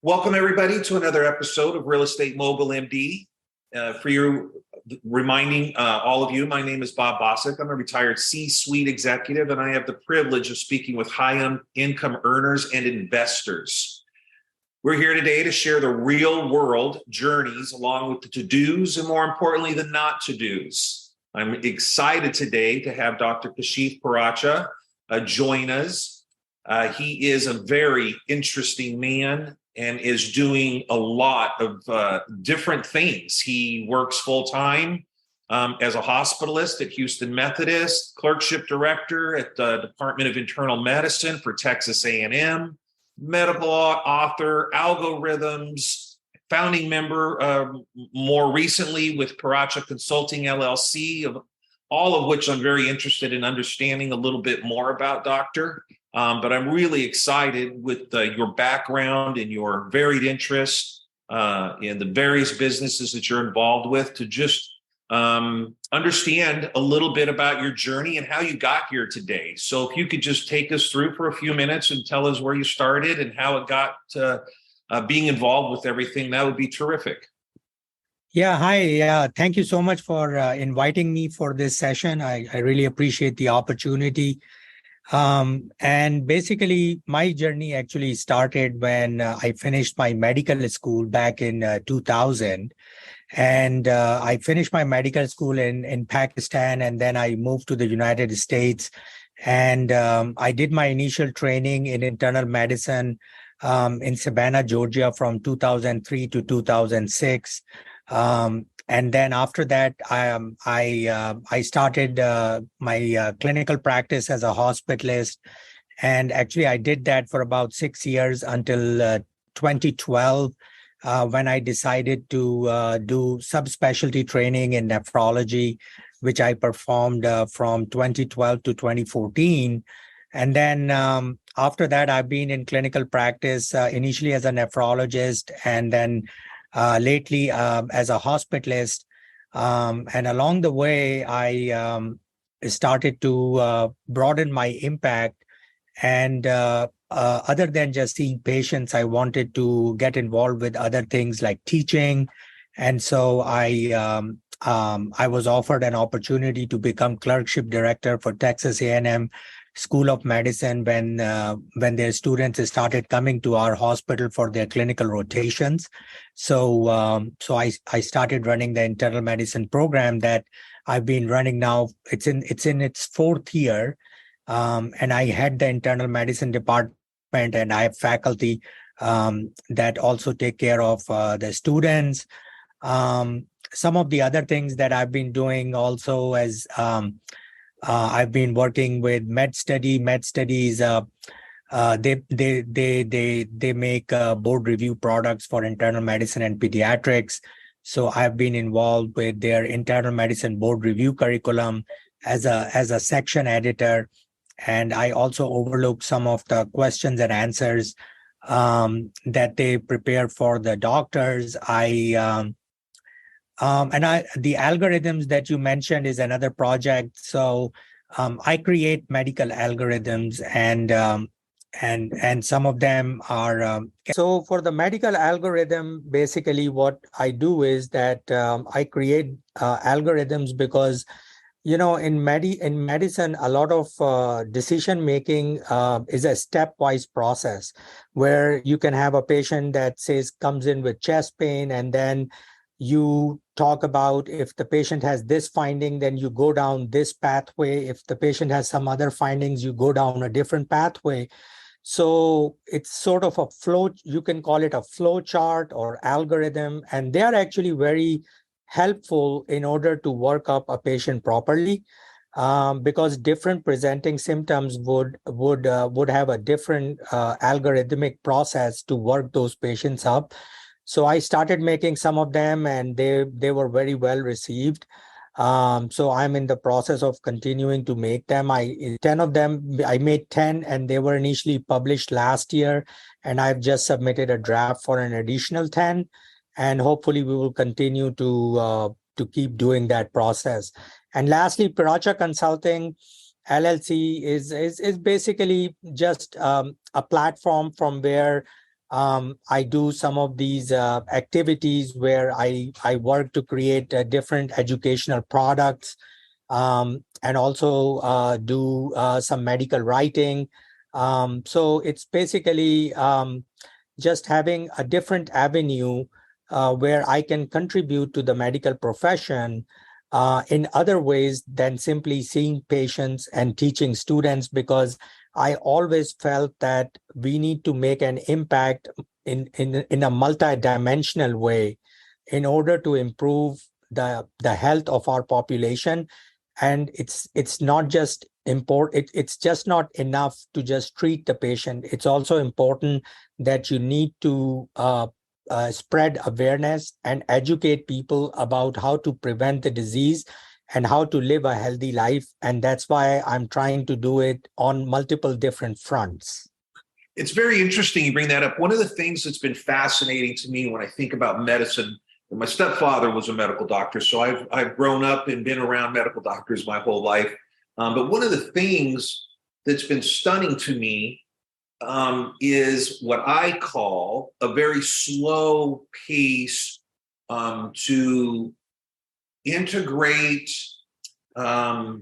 Welcome, everybody, to another episode of Real Estate Mogul MD. For your reminding all of you, my name is Bob Bosick. I'm a retired C-suite executive, and I have the privilege of speaking with high-income earners and investors. We're here today to share the real-world journeys along with the to-dos and, more importantly, the not-to-dos. I'm excited today to have Dr. Kashif Piracha join us. He is a very interesting man and is doing a lot of different things. He works full-time as a hospitalist at Houston Methodist, clerkship director at the Department of Internal Medicine for Texas A&M, medical author, algorithms, founding member more recently with Piracha Consulting LLC, all of which I'm very interested in understanding a little bit more about, Doctor. But I'm really excited with your background and your varied interests in the various businesses that you're involved with to just understand a little bit about your journey and how you got here today. So if you could just take us through for a few minutes and tell us where you started and how it got to being involved with everything, that would be terrific. Yeah, hi. Yeah, thank you so much for inviting me for this session. I really appreciate the opportunity. And basically, my journey actually started when I finished my medical school back in 2000. And I finished my medical school in Pakistan, and then I moved to the United States. And I did my initial training in internal medicine in Savannah, Georgia from 2003 to 2006. And then after that, I started my clinical practice as a hospitalist. And actually, I did that for about 6 years until 2012, when I decided to do subspecialty training in nephrology, which I performed from 2012 to 2014. And then after that, I've been in clinical practice, initially as a nephrologist, and then lately as a hospitalist. And along the way, I started to broaden my impact. And other than just seeing patients, I wanted to get involved with other things like teaching. And so I was offered an opportunity to become clerkship director for Texas A&M School of Medicine when their students started coming to our hospital for their clinical rotations. So I started running the internal medicine program that I've been running now. It's in its fourth year, and I head the internal medicine department, and I have faculty that also take care of the students. Some of the other things that I've been doing also as I've been working with MedStudy. MedStudies, they make board review products for internal medicine and pediatrics. So I've been involved with their internal medicine board review curriculum as a section editor, and I also overlook some of the questions and answers that they prepare for the doctors. The algorithms that you mentioned is another project. So I create medical algorithms, and some of them are. So for the medical algorithm, basically what I do is that I create algorithms because, in medicine, a lot of decision making is a stepwise process where you can have a patient that comes in with chest pain, and then you talk about if the patient has this finding, then you go down this pathway. If the patient has some other findings, you go down a different pathway. So it's sort of a flow. You can call it a flow chart or algorithm, and they are actually very helpful in order to work up a patient properly, because different presenting symptoms would have a different algorithmic process to work those patients up. So I started making some of them, and they were very well received. So I'm in the process of continuing to make them. I made 10, and they were initially published last year, and I've just submitted a draft for an additional 10, and hopefully we will continue to keep doing that process. And lastly, Piracha Consulting LLC is basically just a platform from where I do some of these activities where I work to create different educational products, and also do some medical writing. So it's basically just having a different avenue where I can contribute to the medical profession in other ways than simply seeing patients and teaching students, because I always felt that we need to make an impact in a multidimensional way in order to improve the health of our population. And it's not just it's just not enough to just treat the patient. It's also important that you need to spread awareness and educate people about how to prevent the disease and how to live a healthy life. And that's why I'm trying to do it on multiple different fronts. It's very interesting you bring that up. One of the things that's been fascinating to me when I think about medicine, my stepfather was a medical doctor, so I've grown up and been around medical doctors my whole life. But one of the things that's been stunning to me is what I call a very slow pace to integrate a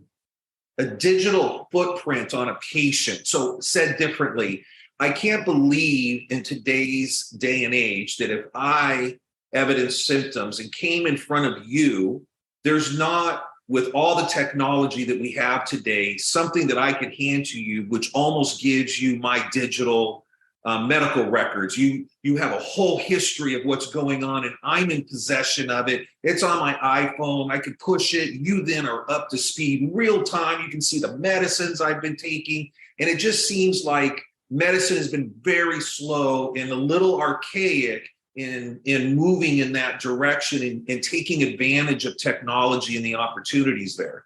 digital footprint on a patient. So said differently, I can't believe in today's day and age that if I evidence symptoms and came in front of you, there's not, with all the technology that we have today, something that I can hand to you which almost gives you my digital medical records. You have a whole history of what's going on, and I'm in possession of it. It's on my iPhone. I can push it. You then are up to speed in real time. You can see the medicines I've been taking. And it just seems like medicine has been very slow and a little archaic in moving in that direction and taking advantage of technology and the opportunities there.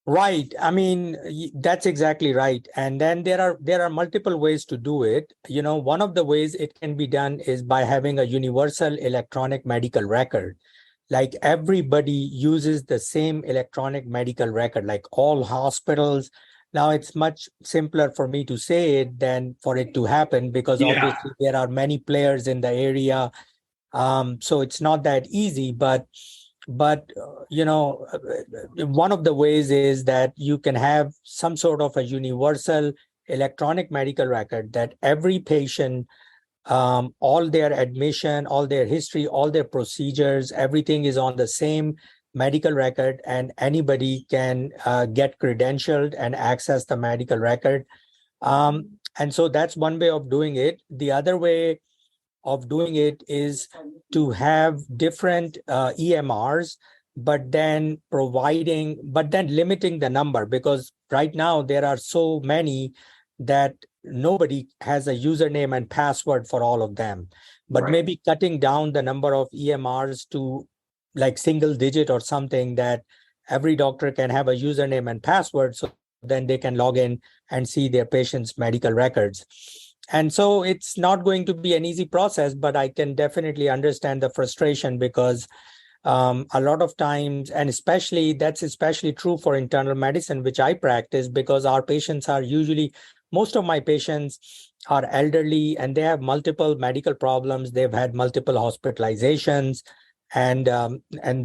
Right. I mean, that's exactly right. And then there are multiple ways to do it. You know, one of the ways it can be done is by having a universal electronic medical record. Like everybody uses the same electronic medical record, like all hospitals. Now it's much simpler for me to say it than for it to happen, because obviously there are many players in the area. So it's not that easy, but you know, one of the ways is that you can have some sort of a universal electronic medical record that every patient, all their admission, all their history, all their procedures, everything is on the same medical record, and anybody can get credentialed and access the medical record. And so that's one way of doing it. The other way of doing it is to have different EMRs, but then limiting the number, because right now there are so many that nobody has a username and password for all of them. But maybe cutting down the number of EMRs to like single digit or something, that every doctor can have a username and password, so then they can log in and see their patient's medical records. And so it's not going to be an easy process, but I can definitely understand the frustration, because a lot of times, and that's especially true for internal medicine, which I practice, because our patients are usually, most of my patients are elderly and they have multiple medical problems. They've had multiple hospitalizations. And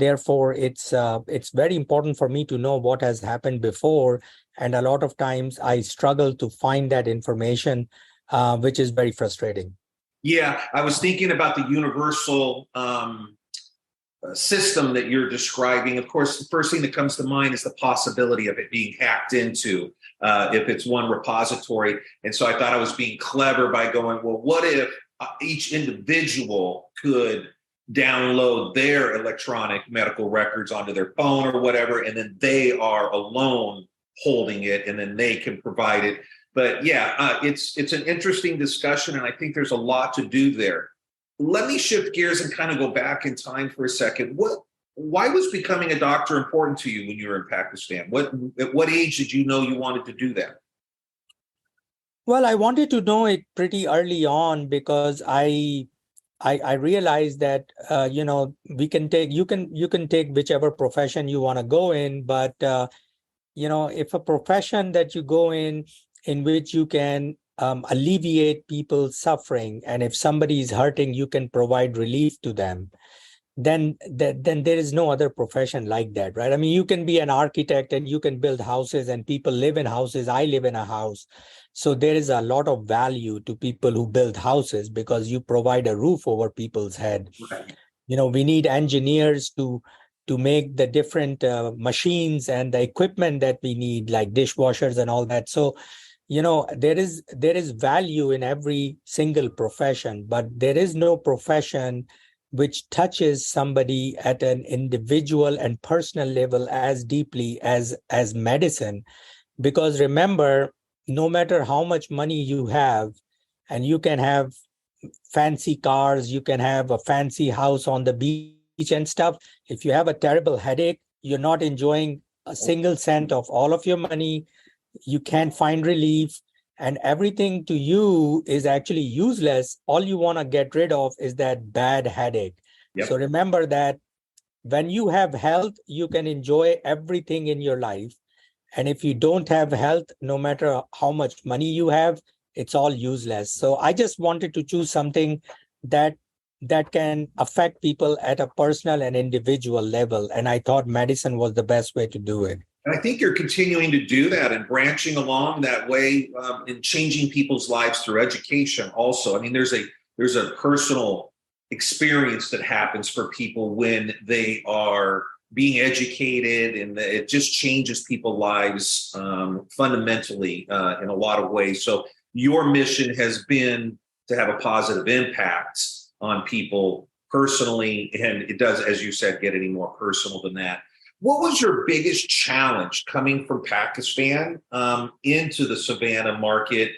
therefore, it's very important for me to know what has happened before. And a lot of times I struggle to find that information, which is very frustrating. Yeah, I was thinking about the universal system that you're describing. Of course, the first thing that comes to mind is the possibility of it being hacked into if it's one repository. And so I thought I was being clever by going, well, what if each individual could download their electronic medical records onto their phone or whatever, and then they are alone holding it, and then they can provide it. But yeah, it's an interesting discussion, and I think there's a lot to do there. Let me shift gears and kind of go back in time for a second. Why was becoming a doctor important to you when you were in Pakistan? At what age did you know you wanted to do that? Well, I wanted to know it pretty early on, because I realized that you can take whichever profession you want to go in, but if a profession that you go in which you can alleviate people's suffering, and if somebody is hurting, you can provide relief to them, then there is no other profession like that, right? I mean, you can be an architect and you can build houses, and people live in houses. I live in a house. So there is a lot of value to people who build houses because you provide a roof over people's head. Right. We need engineers to make the different machines and the equipment that we need, like dishwashers and all that. So there is value in every single profession, but there is no profession which touches somebody at an individual and personal level as deeply as medicine. Because remember, no matter how much money you have, and you can have fancy cars, you can have a fancy house on the beach and stuff, if you have a terrible headache, you're not enjoying a single cent of all of your money. You can't find relief, and everything to you is actually useless. All you want to get rid of is that bad headache. Yep. So remember that when you have health, you can enjoy everything in your life. And if you don't have health, no matter how much money you have, it's all useless. So I just wanted to choose something that can affect people at a personal and individual level. And I thought medicine was the best way to do it. And I think you're continuing to do that and branching along that way and changing people's lives through education also. I mean, there's a personal experience that happens for people when they are being educated, and it just changes people's lives fundamentally in a lot of ways. So your mission has been to have a positive impact on people personally, and it does, as you said, get any more personal than that. What was your biggest challenge coming from Pakistan into the Savannah market,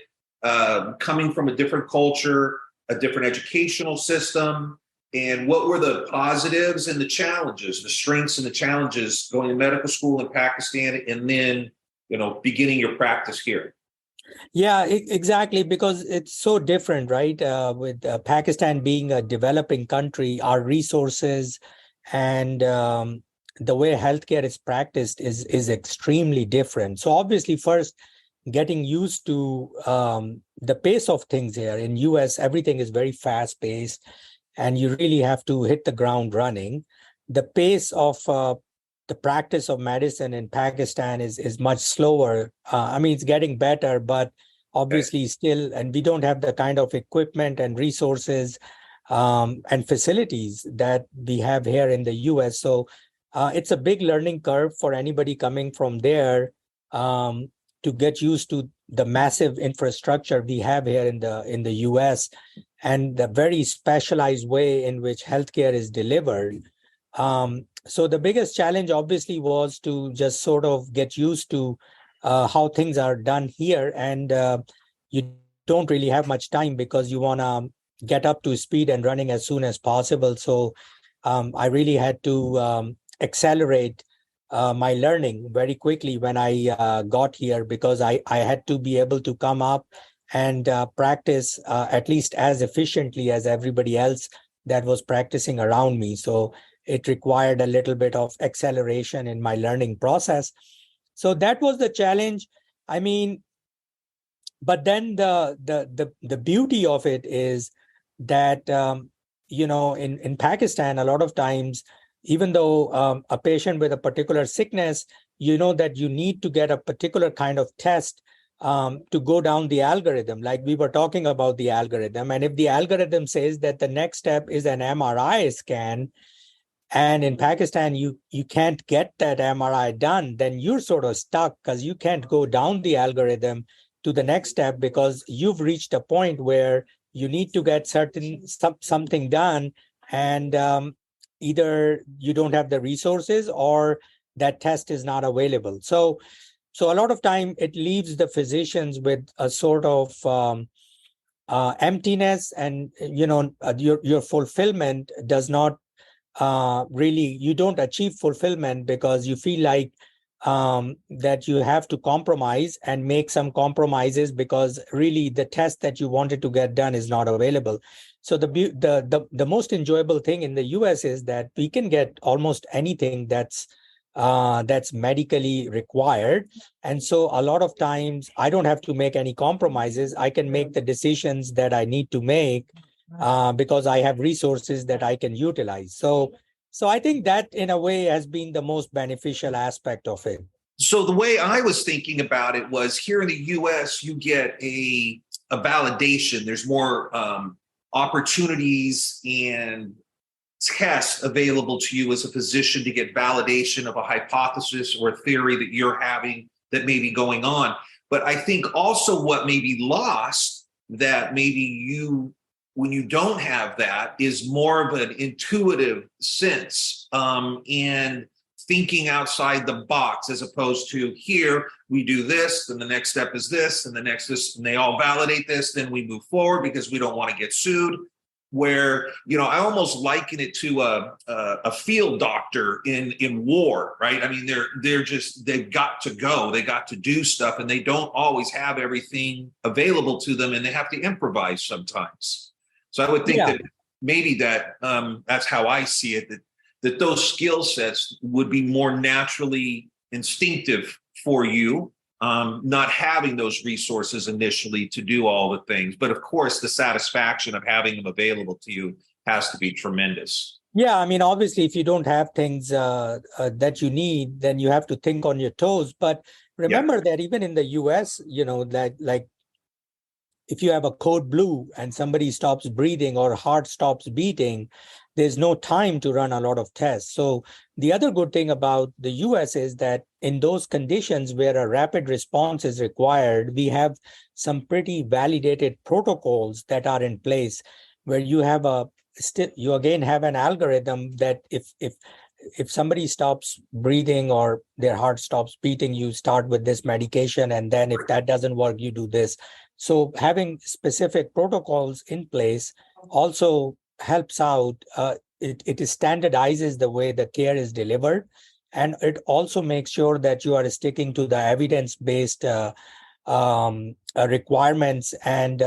coming from a different culture, a different educational system? And what were the positives and the challenges, the strengths and the challenges going to medical school in Pakistan and then, beginning your practice here? Yeah, exactly, because it's so different, right? With Pakistan being a developing country, our resources and the way healthcare is practiced is extremely different. So obviously, first, getting used to the pace of things here. In US, everything is very fast paced, and you really have to hit the ground running. The pace of the practice of medicine in Pakistan is much slower. I mean, it's getting better, but obviously still, and we don't have the kind of equipment and resources and facilities that we have here in the US. So it's a big learning curve for anybody coming from there to get used to the massive infrastructure we have here in the US and the very specialized way in which healthcare is delivered. So the biggest challenge obviously was to just sort of get used to how things are done here. And you don't really have much time because you want to get up to speed and running as soon as possible. So I really had to accelerate my learning very quickly when I got here, because I had to be able to come up and practice at least as efficiently as everybody else that was practicing around me. So it required a little bit of acceleration in my learning process. So that was the challenge. I mean, but then the beauty of it is that in Pakistan, a lot of times, even though a patient with a particular sickness, that you need to get a particular kind of test to go down the algorithm. Like we were talking about the algorithm. And if the algorithm says that the next step is an MRI scan, and in Pakistan, you can't get that MRI done, then you're sort of stuck because you can't go down the algorithm to the next step because you've reached a point where you need to get something done, and either you don't have the resources or that test is not available. So a lot of time it leaves the physicians with a sort of emptiness, and your fulfillment does not really, you don't achieve fulfillment because you feel like that you have to compromise and make some compromises because really the test that you wanted to get done is not available. So the most enjoyable thing in the US is that we can get almost anything that's that's medically required. And so a lot of times I don't have to make any compromises. I can make the decisions that I need to make because I have resources that I can utilize. So I think that in a way has been the most beneficial aspect of it. So the way I was thinking about it was here in the US, you get a validation. There's more opportunities and tests available to you as a physician to get validation of a hypothesis or a theory that you're having that may be going on. But I think also what may be lost that maybe you, when you don't have that, is more of an intuitive sense and thinking outside the box, as opposed to here, we do this, then the next step is this, and the next this, and they all validate this, then we move forward because we don't want to get sued. Where, I almost liken it to a field doctor in war, right? I mean, they've got to go, they got to do stuff, and they don't always have everything available to them, and they have to improvise sometimes. So I would think that maybe that's how I see it, that those skill sets would be more naturally instinctive for you, not having those resources initially to do all the things. But of course, the satisfaction of having them available to you has to be tremendous. Yeah, I mean, obviously, if you don't have things that you need, then you have to think on your toes. But remember that even in the US, like if you have a code blue and somebody stops breathing or heart stops beating, there's no time to run a lot of tests. So the other good thing about the US is that in those conditions where a rapid response is required, we have some pretty validated protocols that are in place where you have you again have an algorithm that if somebody stops breathing or their heart stops beating, you start with this medication, and then if that doesn't work, you do this. So having specific protocols in place also helps out. It standardizes the way the care is delivered, and it also makes sure that you are sticking to the evidence-based requirements and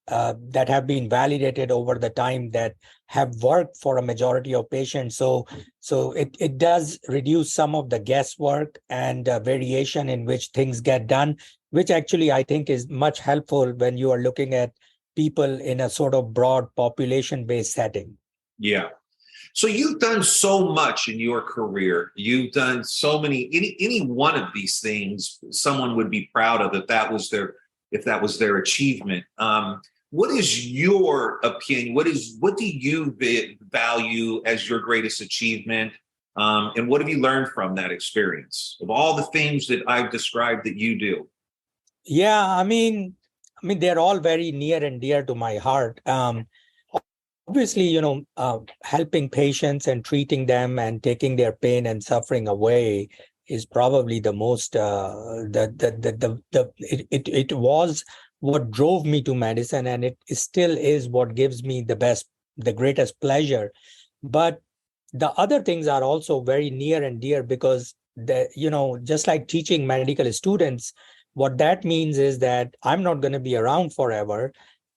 that have been validated over the time that have worked for a majority of patients. So it does reduce some of the guesswork and variation in which things get done, which actually I think is much helpful when you are looking at people in a sort of broad population-based setting. Yeah. So you've done so much in your career. You've done so many, any one of these things, someone would be proud of if that was their achievement. What is your opinion? What do you value as your greatest achievement? And what have you learned from that experience of all the things that I've described that you do? Yeah, I mean, they're all very near and dear to my heart. Obviously, helping patients and treating them and taking their pain and suffering away is probably the most. It was what drove me to medicine, and it still is what gives me the greatest pleasure. But the other things are also very near and dear because just like teaching medical students, what that means is that I'm not going to be around forever,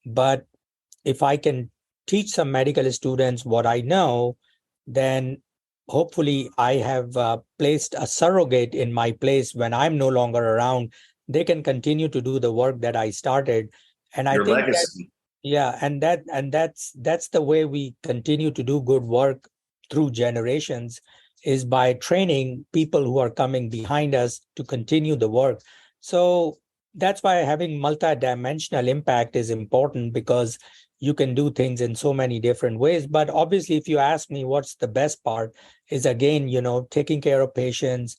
but if I can teach some medical students what I know, then hopefully I have placed a surrogate in my place when I'm no longer around. They can continue to do the work that I started. And Your I think legacy. that's the way we continue to do good work through generations, is by training people who are coming behind us to continue the work. So that's why having multidimensional impact is important, because you can do things in so many different ways. But obviously, if you ask me what's the best part, is again, taking care of patients,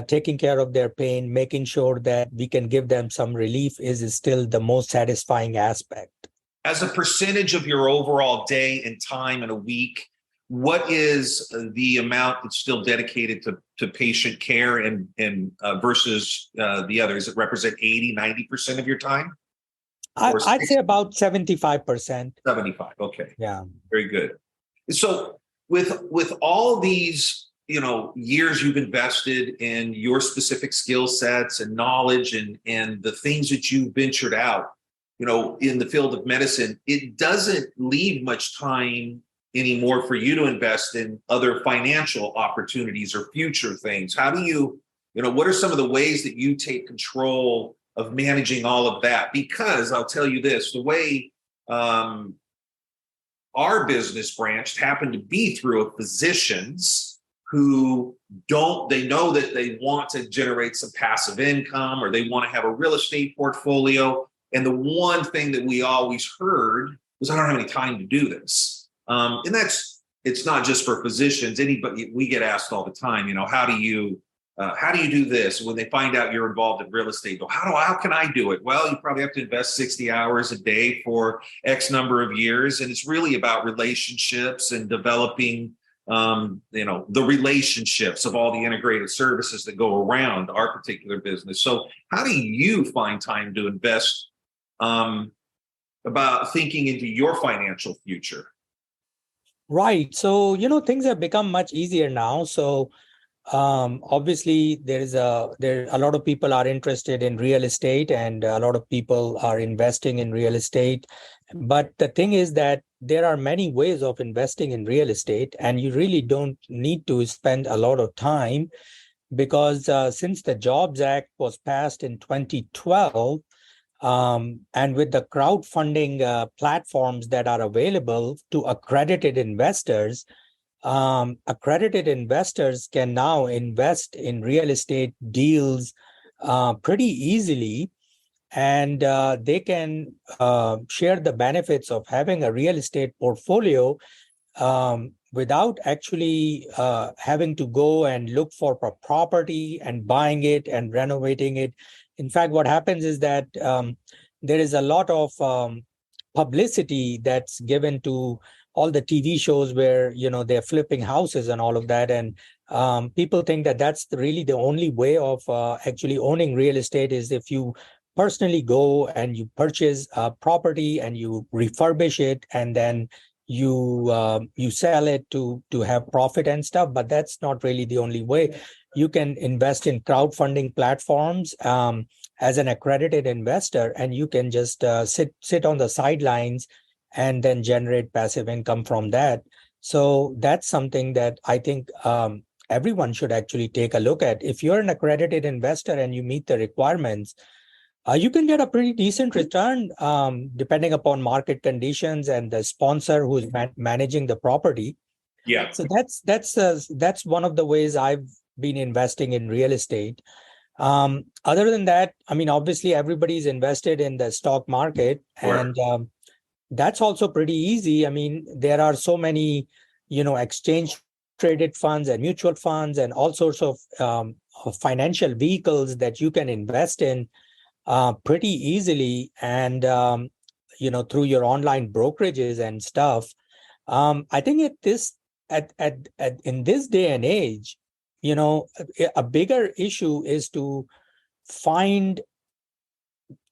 taking care of their pain, making sure that we can give them some relief is still the most satisfying aspect. As a percentage of your overall day and time in a week, what is the amount that's still dedicated to patient care and versus the others? Does it represent 80, 90% of your time? I'd say about 75%. 75. Okay. Yeah. Very good. So with all these, years you've invested in your specific skill sets and knowledge and the things that you've ventured out, in the field of medicine, it doesn't leave much time anymore for you to invest in other financial opportunities or future things? How do you, what are some of the ways that you take control of managing all of that? Because I'll tell you this, the way our business branched happened to be through a physicians who they know that they want to generate some passive income, or they want to have a real estate portfolio. And the one thing that we always heard was, I don't have any time to do this. And it's not just for physicians. Anybody, we get asked all the time, how do you do this? When they find out you're involved in real estate, how can I do it? Well, you probably have to invest 60 hours a day for X number of years. And it's really about relationships and developing, the relationships of all the integrated services that go around our particular business. So how do you find time to invest about thinking into your financial future? Right. So, things have become much easier now. So, obviously, there a lot of people are interested in real estate, and a lot of people are investing in real estate. But the thing is that there are many ways of investing in real estate, and you really don't need to spend a lot of time, because since the Jobs Act was passed in 2012, and with the crowdfunding platforms that are available to accredited investors can now invest in real estate deals pretty easily, and they can share the benefits of having a real estate portfolio without actually having to go and look for a property and buying it and renovating it. In fact, what happens is that there is a lot of publicity that's given to all the TV shows where, they're flipping houses and all of that. And people think that that's really the only way of actually owning real estate, is if you personally go and you purchase a property and you refurbish it, and then you sell it to have profit and stuff. But that's not really the only way. You can invest in crowdfunding platforms as an accredited investor, and you can just sit on the sidelines and then generate passive income from that. So that's something that I think everyone should actually take a look at. If you're an accredited investor and you meet the requirements, you can get a pretty decent return depending upon market conditions and the sponsor who's managing the property. Yeah. So that's one of the ways I've been investing in real estate. Other than that, obviously everybody's invested in the stock market, Sure. and that's also pretty easy. There are so many, exchange traded funds and mutual funds and all sorts of financial vehicles that you can invest in pretty easily, and through your online brokerages and stuff. I think in this day and age, a bigger issue is to find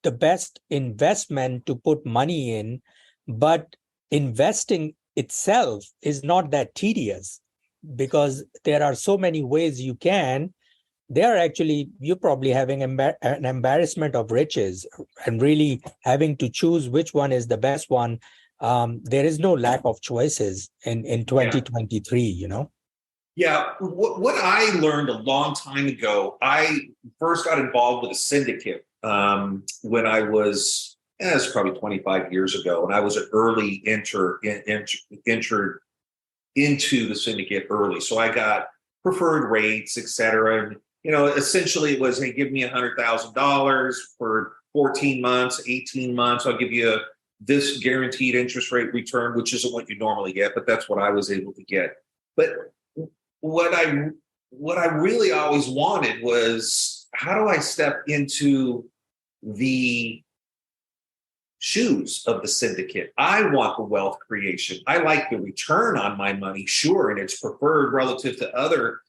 the best investment to put money in, but investing itself is not that tedious, because there are so many ways you can. You're probably having an embarrassment of riches and really having to choose which one is the best one. There is no lack of choices in 2023, Yeah. What I learned a long time ago, I first got involved with a syndicate when I was, it's probably 25 years ago, and I was an early entered into the syndicate early. So I got preferred rates, et cetera. And, essentially it was, hey, give me $100,000 for 14 months, 18 months. I'll give you this guaranteed interest rate return, which isn't what you normally get, but that's what I was able to get. But what I really always wanted was, how do I step into the shoes of the syndicate? I want the wealth creation. I like the return on my money, sure, and it's preferred relative to other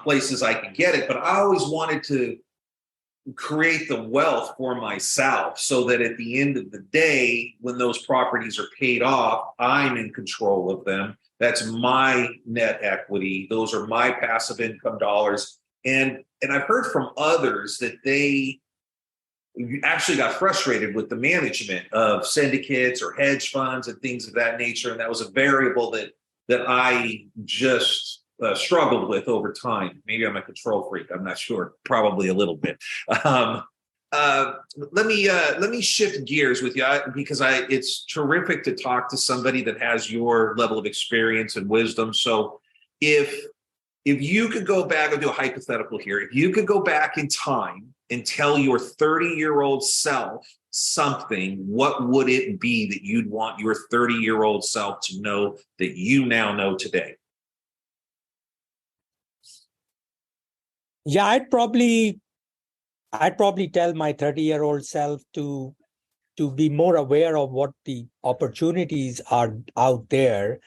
places I could get it, but I always wanted to create the wealth for myself, so that at the end of the day, when those properties are paid off, I'm in control of them. That's my net equity. Those are my passive income dollars. And I've heard from others that they actually got frustrated with the management of syndicates or hedge funds and things of that nature. And that was a variable that that I just struggled with over time. Maybe I'm a control freak. I'm not sure. Probably a little bit. Let me shift gears with you because it's terrific to talk to somebody that has your level of experience and wisdom. So if you could go back, I'll do a hypothetical here. If you could go back in time and tell your 30-year-old self something, what would it be that you'd want your 30-year-old self to know that you now know today? Yeah, I'd probably tell my 30-year-old self to be more aware of what the opportunities are out there.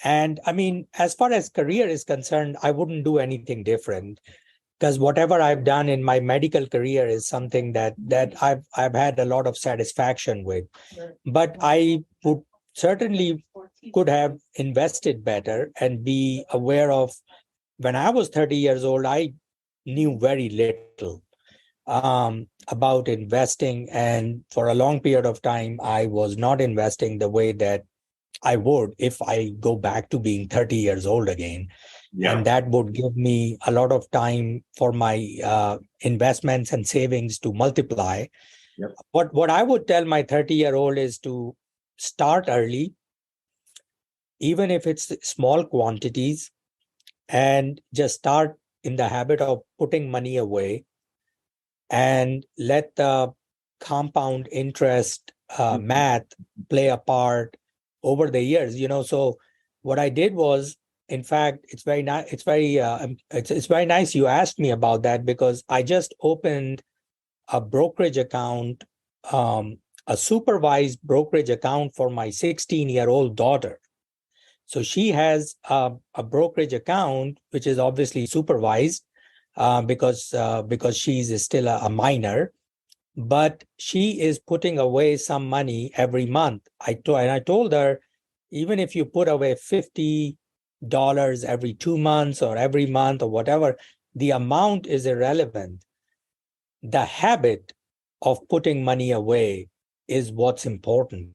And I mean, as far as career is concerned, I wouldn't do anything different, because whatever I've done in my medical career is something that I've had a lot of satisfaction with. But I would certainly could have invested better and be aware of, when I was 30 years old, I knew very little about investing. And for a long period of time, I was not investing the way that I would if I go back to being 30 years old again. Yeah. And that would give me a lot of time for my investments and savings to multiply. Yep. What I would tell my 30-year-old is to start early, even if it's small quantities, and just start in the habit of putting money away and let the compound interest math play a part over the years. So what I did was, in fact, it's very nice you asked me about that, because I just opened a brokerage account, a supervised brokerage account for my 16-year-old daughter. So she has a brokerage account, which is obviously supervised because she's still a minor. But she is putting away some money every month. I told her, even if you put away $50 every 2 months or every month or whatever, the amount is irrelevant. The habit of putting money away is what's important.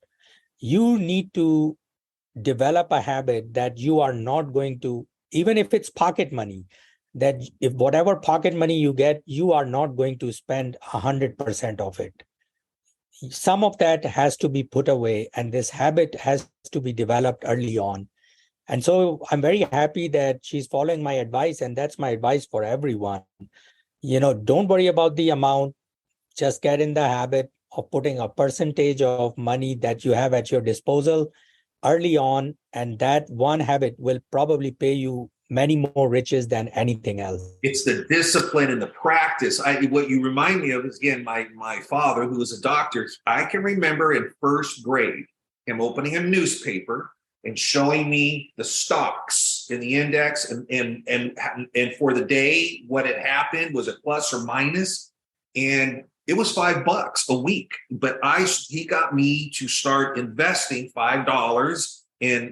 You need to develop a habit that you are not going to, even if it's pocket money, that if whatever pocket money you get, you are not going to spend 100% of it. Some of that has to be put away, and this habit has to be developed early on. And so I'm very happy that she's following my advice, and that's my advice for everyone. Don't worry about the amount. Just get in the habit of putting a percentage of money that you have at your disposal early on, and that one habit will probably pay you many more riches than anything else. It's the discipline and the practice. What you remind me of is, again, my father, who was a doctor. I can remember in first grade him opening a newspaper and showing me the stocks in the index and for the day, what had happened, was it plus or minus, and it was $5 a week. But he got me to start investing $5 and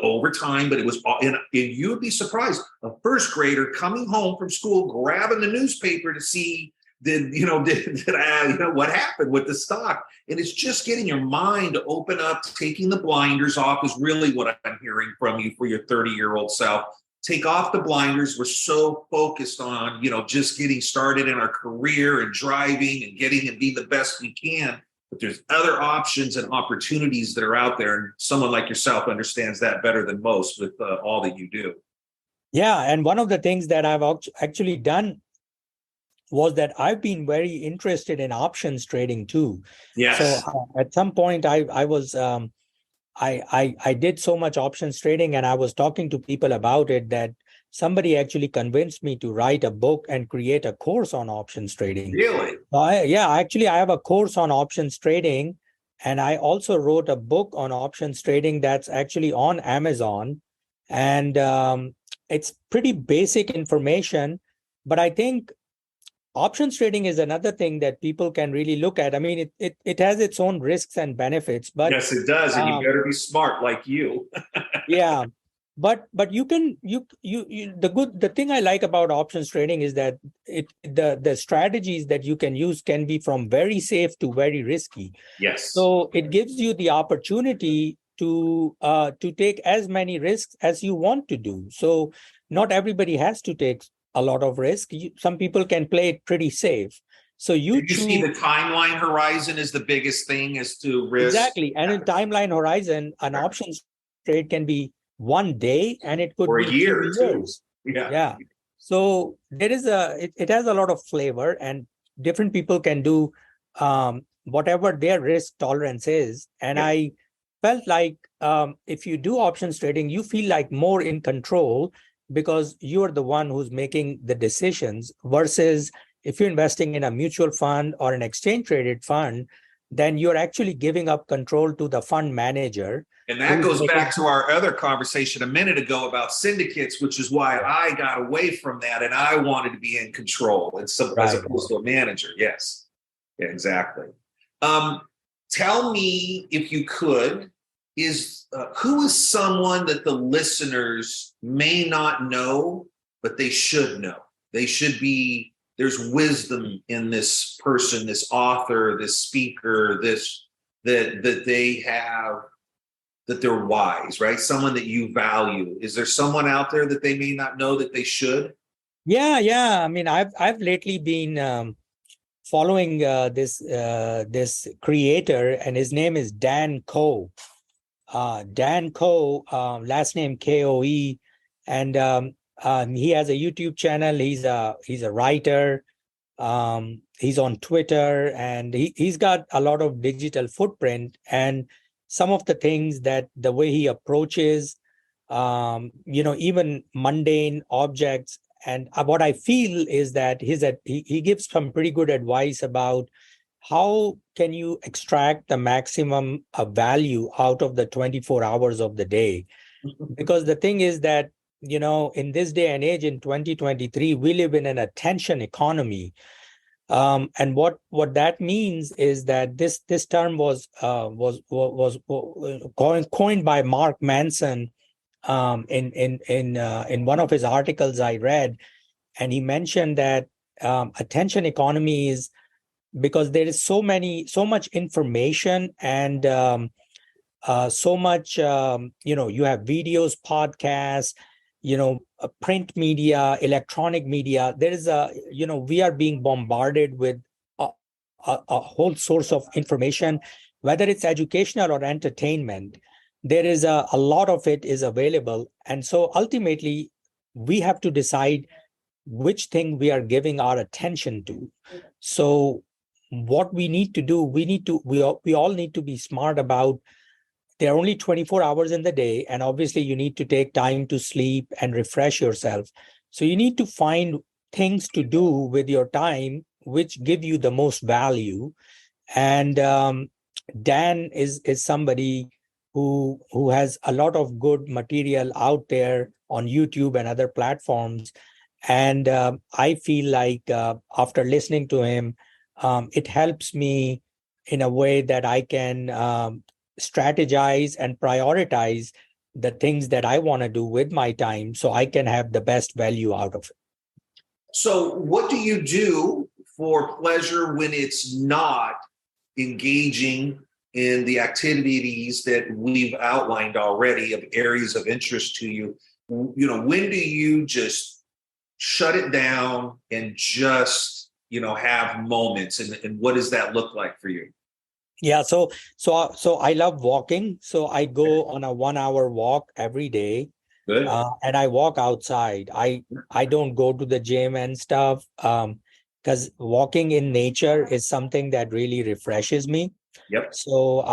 over time. But it was, and you would be surprised, a first grader coming home from school, grabbing the newspaper to see what happened with the stock. And it's just getting your mind to open up, taking the blinders off is really what I'm hearing from you for your 30-year-old self. Take off the blinders. We're so focused on, just getting started in our career and driving and getting and being the best we can. But there's other options and opportunities that are out there. And someone like yourself understands that better than most with all that you do. Yeah. And one of the things that I've actually done was that I've been very interested in options trading too. Yes. So at some point I was, I did so much options trading, and I was talking to people about it, that somebody actually convinced me to write a book and create a course on options trading. Really? Actually, I have a course on options trading, and I also wrote a book on options trading that's actually on Amazon. And it's pretty basic information, but I think options trading is another thing that people can really look at. I mean, it has its own risks and benefits, but yes, it does, and you better be smart like you. Yeah, but the thing I like about options trading is that the strategies that you can use can be from very safe to very risky. Yes. So it gives you the opportunity to take as many risks as you want to do. So not everybody has to take a lot of risk. Some people can play it pretty safe. So you see the timeline horizon is the biggest thing as to risk. Exactly. And in timeline horizon, an options trade can be 1 day and it could or be a year 2 years. Yeah. So there is it has a lot of flavor, and different people can do whatever their risk tolerance is. And I felt like if you do options trading, you feel like more in control because you're the one who's making the decisions, versus if you're investing in a mutual fund or an exchange traded fund, then you're actually giving up control to the fund manager. And that goes back to our other conversation a minute ago about syndicates, which is why I got away from that and I wanted to be in control as opposed to a manager. Yes, yeah, exactly. Tell me, if you could, who is someone that the listeners may not know, but they should know? They should be, there's wisdom in this person, this author, this speaker, that they have, that they're wise, right? Someone that you value. Is there someone out there that they may not know that they should? Yeah. I mean, I've lately been following this creator, and his name is Dan Koe. Dan Koe, last name Koe, and he has a YouTube channel. He's a writer. He's on Twitter, and he's got a lot of digital footprint. And some of the things that the way he approaches, even mundane objects. And what I feel is that he gives some pretty good advice about how can you extract the maximum value out of the 24 hours of the day. Because the thing is that, in this day and age, in 2023, we live in an attention economy. And what that means is that this term was coined by Mark Manson in one of his articles I read, and he mentioned that attention economy is because there is so much information and so much you have videos, podcasts, print media, electronic media. There is we are being bombarded with a whole source of information, whether it's educational or entertainment. There is a lot of it is available. And so ultimately, we have to decide which thing we are giving our attention to. So what we need to do, we all need to be smart about, there are only 24 hours in the day, and obviously you need to take time to sleep and refresh yourself. So you need to find things to do with your time which give you the most value. And Dan is somebody who has a lot of good material out there on YouTube and other platforms. And I feel like after listening to him, it helps me in a way that I can strategize and prioritize the things that I want to do with my time so I can have the best value out of it. So what do you do for pleasure when it's not engaging in the activities that we've outlined already of areas of interest to you? When do you just shut it down and just, have moments, and what does that look like for you? Yeah, so I love walking. So I go on a 1 hour walk every day. Good. And I walk outside. I don't go to the gym and stuff because walking in nature is something that really refreshes me. Yep. So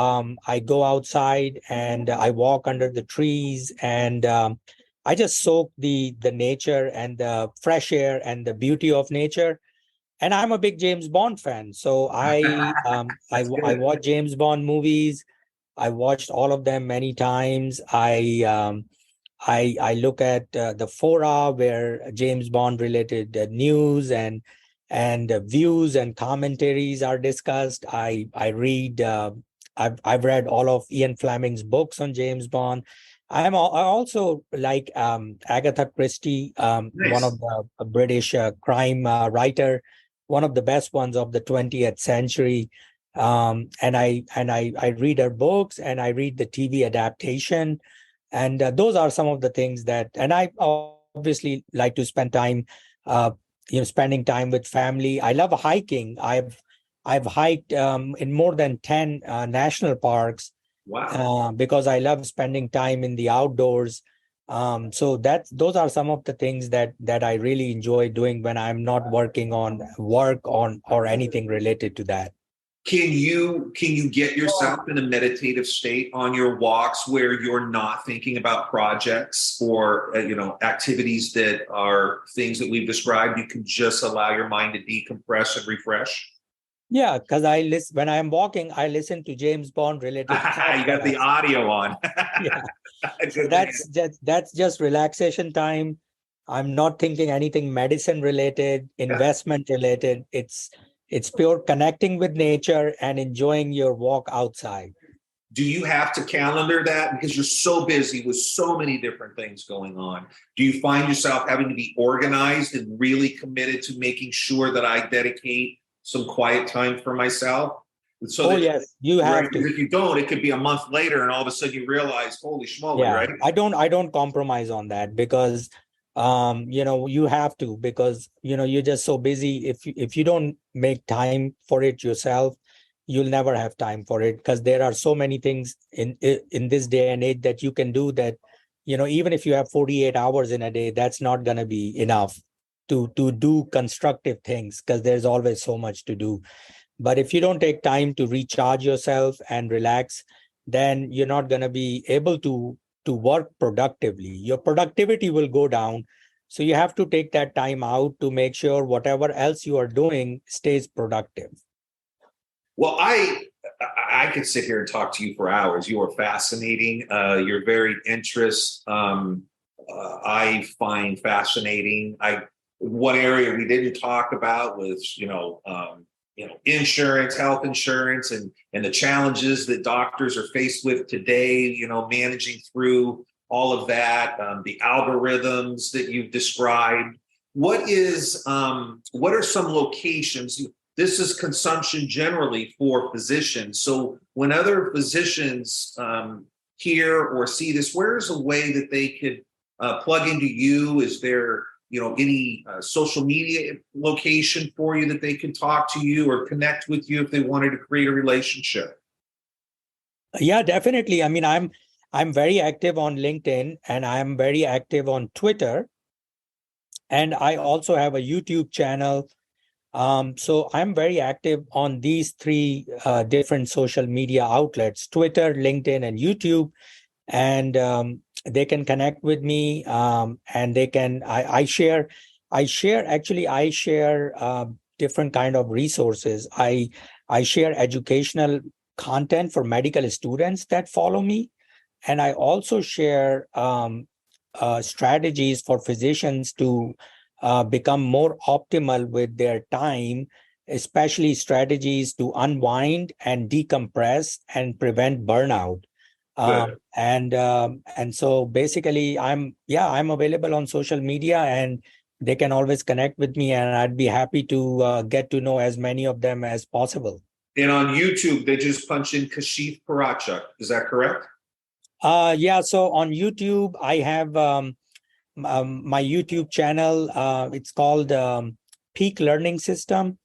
I go outside and I walk under the trees, and I just soak the nature and the fresh air and the beauty of nature. And I'm a big James Bond fan, so I watch James Bond movies. I watched all of them many times. I look at the fora where James Bond related news and views and commentaries are discussed. I read. I've read all of Ian Fleming's books on James Bond. I also like Agatha Christie, Nice. one of the British crime writer, one of the best ones of the 20th century. I read her books, and I read the TV adaptation, and those are some of the things that. And I obviously like to spend time, spending time with family. I love hiking. I've hiked in more than 10 national parks. Wow. Because I love spending time in the outdoors. So those are some of the things that I really enjoy doing when I'm not working on work on or anything related to that. Can you get yourself in a meditative state on your walks where you're not thinking about projects or activities that are things that we've described? You can just allow your mind to decompress and refresh. Yeah, because when I'm walking, I listen to James Bond related. You got the audio on. Yeah. So that's just relaxation time. I'm not thinking anything medicine related, investment related. It's pure connecting with nature and enjoying your walk outside. Do you have to calendar that because you're so busy with so many different things going on? Do you find yourself having to be organized and really committed to making sure that I dedicate some quiet time for myself? So yes, you have to. If you don't, it could be a month later, and all of a sudden you realize, holy schmoly, right? I don't compromise on that because you have to, because you're just so busy. If you don't make time for it yourself, you'll never have time for it, because there are so many things in this day and age that you can do that, even if you have 48 hours in a day, that's not going to be enough to do constructive things, because there's always so much to do. But if you don't take time to recharge yourself and relax, then you're not going to be able to work productively. Your productivity will go down. So you have to take that time out to make sure whatever else you are doing stays productive. Well, I could sit here and talk to you for hours. You are fascinating. Your varied interests I find fascinating. One area we didn't talk about was insurance, health insurance, and the challenges that doctors are faced with today, managing through all of that, the algorithms that you've described. What are some locations? This is consumption generally for physicians. So when other physicians hear or see this, where's a way that they could plug into you? Is there any social media location for you that they can talk to you or connect with you if they wanted to create a relationship? Yeah, definitely. I mean, I'm very active on LinkedIn, and I'm very active on Twitter. And I also have a YouTube channel. So I'm very active on these three different social media outlets: Twitter, LinkedIn, and YouTube. And they can connect with me, and they can. I share different kind of resources. I share educational content for medical students that follow me, and I also share strategies for physicians to become more optimal with their time, especially strategies to unwind and decompress and prevent burnout. And so basically I'm available on social media, and they can always connect with me, and I'd be happy to get to know as many of them as possible. And on YouTube, they just punch in Kashif Piracha. Is that correct? So on YouTube, I have my YouTube channel. It's called Peak Learning System.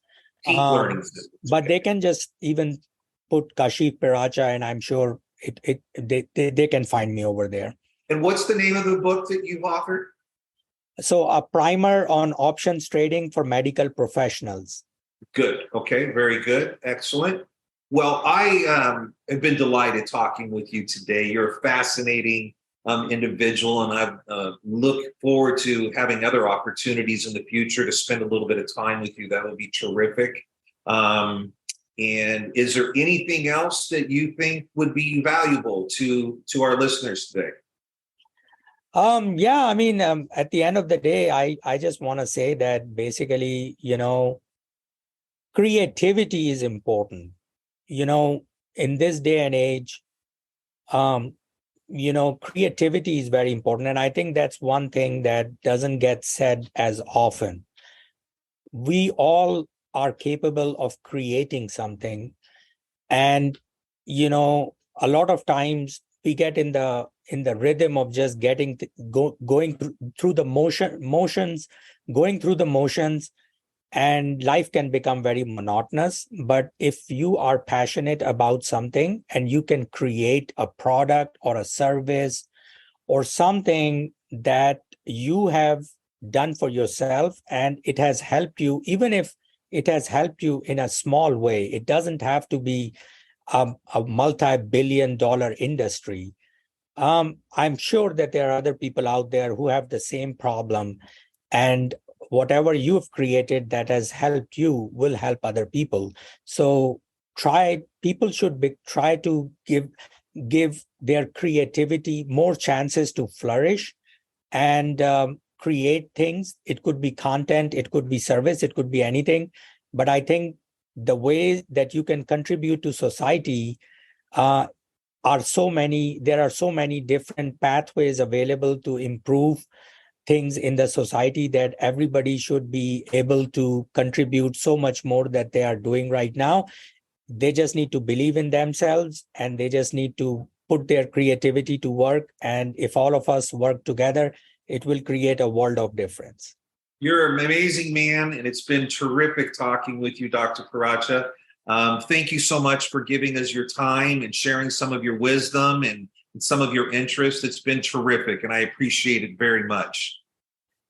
Learning System. But they can just even put Kashif Piracha, and I'm sure they can find me over there. And what's the name of the book that you've authored? So a primer on options trading for medical professionals. Good. Okay. Very good. Excellent. Well, I have been delighted talking with you today. You're a fascinating individual, and I look forward to having other opportunities in the future to spend a little bit of time with you. That would be terrific. And is there anything else that you think would be valuable to our listeners today? I mean, at the end of the day, I just want to say that basically, creativity is important. In this day and age, creativity is very important. And I think that's one thing that doesn't get said as often. We all are capable of creating something. And, a lot of times we get in the rhythm of just going through the motions, going through the motions, and life can become very monotonous. But if you are passionate about something and you can create a product or a service or something that you have done for yourself and it has helped you, even if it has helped you in a small way, it doesn't have to be a multi-billion-dollar industry. I'm sure that there are other people out there who have the same problem, and whatever you've created that has helped you will help other people. So people should try to give their creativity more chances to flourish and create things. It could be content, it could be service, it could be anything. But I think the way that you can contribute to society uh, there are so many different pathways available to improve things in the society that everybody should be able to contribute so much more that they are doing right now. They just need to believe in themselves and they just need to put their creativity to work. And if all of us work together, it will create a world of difference. You're an amazing man, and it's been terrific talking with you, Dr. Piracha. Thank you so much for giving us your time and sharing some of your wisdom and some of your interest. It's been terrific, and I appreciate it very much.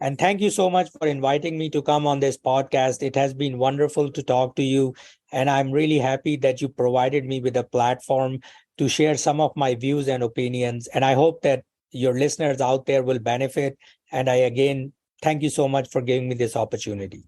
And thank you so much for inviting me to come on this podcast. It has been wonderful to talk to you. And I'm really happy that you provided me with a platform to share some of my views and opinions. And I hope that your listeners out there will benefit. And I again, thank you so much for giving me this opportunity.